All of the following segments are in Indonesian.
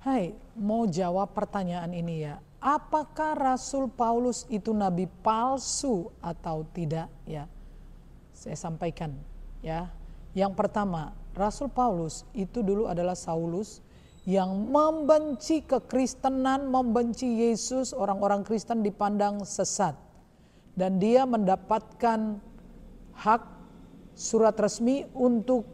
Hai, mau jawab pertanyaan ini ya. Apakah Rasul Paulus itu nabi palsu atau tidak ya? Saya sampaikan ya. Yang pertama, Rasul Paulus itu dulu adalah Saulus yang membenci kekristenan, membenci Yesus, orang-orang Kristen dipandang sesat. Dan dia mendapatkan hak surat resmi untuk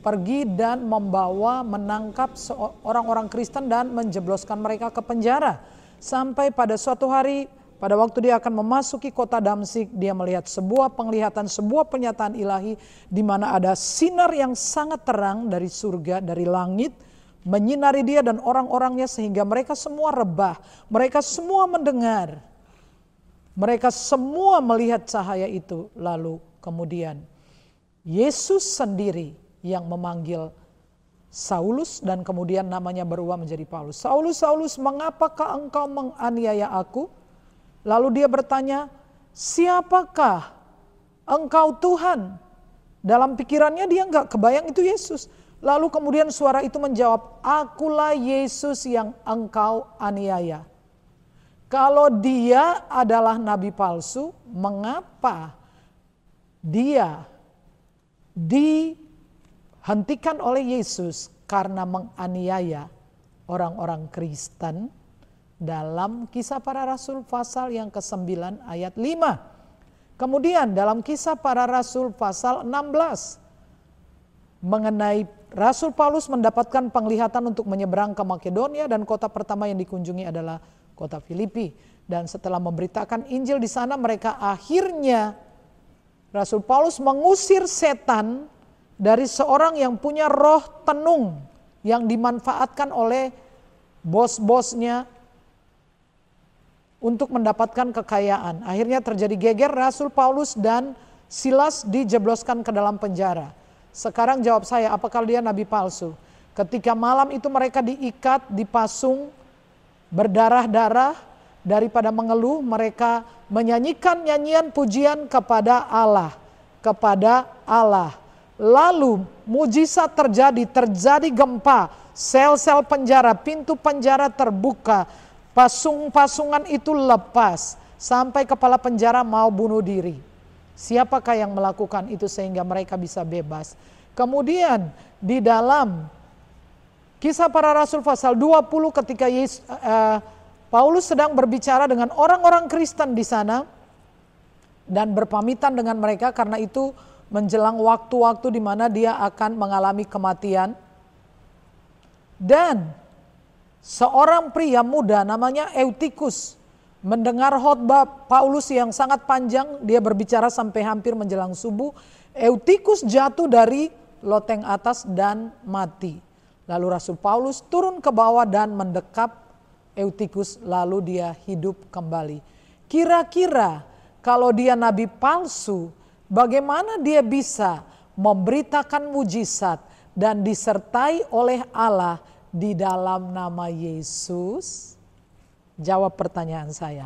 pergi dan membawa, menangkap orang-orang Kristen dan menjebloskan mereka ke penjara. Sampai pada suatu hari, pada waktu dia akan memasuki kota Damsyik, dia melihat sebuah penglihatan, sebuah penyataan ilahi di mana ada sinar yang sangat terang dari surga, dari langit, menyinari dia dan orang-orangnya sehingga mereka semua rebah, mereka semua mendengar, mereka semua melihat cahaya itu. Lalu kemudian Yesus sendiri yang memanggil Saulus dan kemudian namanya berubah menjadi Paulus. Saulus, Saulus, mengapakah engkau menganiaya aku? Lalu dia bertanya, siapakah engkau Tuhan? Dalam pikirannya dia enggak kebayang itu Yesus. Lalu kemudian suara itu menjawab, akulah Yesus yang engkau aniaya. Kalau dia adalah nabi palsu, mengapa dia dihentikan oleh Yesus karena menganiaya orang-orang Kristen dalam Kisah Para Rasul pasal yang ke-9 ayat 5. Kemudian dalam Kisah Para Rasul pasal 16 mengenai Rasul Paulus mendapatkan penglihatan untuk menyeberang ke Makedonia dan kota pertama yang dikunjungi adalah kota Filipi. Dan setelah memberitakan Injil di sana, mereka akhirnya Rasul Paulus mengusir setan dari seorang yang punya roh tenung yang dimanfaatkan oleh bos-bosnya untuk mendapatkan kekayaan. Akhirnya terjadi geger, Rasul Paulus dan Silas dijebloskan ke dalam penjara. Sekarang jawab saya, apakah dia nabi palsu? Ketika malam itu mereka diikat, dipasung, berdarah-darah, daripada mengeluh mereka menyanyikan nyanyian pujian kepada Allah. Lalu mujizat terjadi gempa, sel-sel penjara, pintu penjara terbuka, pasungan itu lepas, sampai kepala penjara mau bunuh diri. Siapakah yang melakukan itu sehingga mereka bisa bebas? Kemudian di dalam Kisah Para Rasul pasal 20 ketika Paulus sedang berbicara dengan orang-orang Kristen di sana dan berpamitan dengan mereka karena itu menjelang waktu-waktu di mana dia akan mengalami kematian. Dan seorang pria muda namanya Eutikus mendengar khotbah Paulus yang sangat panjang, dia berbicara sampai hampir menjelang subuh. Eutikus jatuh dari loteng atas dan mati. Lalu Rasul Paulus turun ke bawah dan mendekap Eutikus, lalu dia hidup kembali. Kira-kira kalau dia nabi palsu, bagaimana dia bisa memberitakan mujizat dan disertai oleh Allah di dalam nama Yesus? Jawab pertanyaan saya.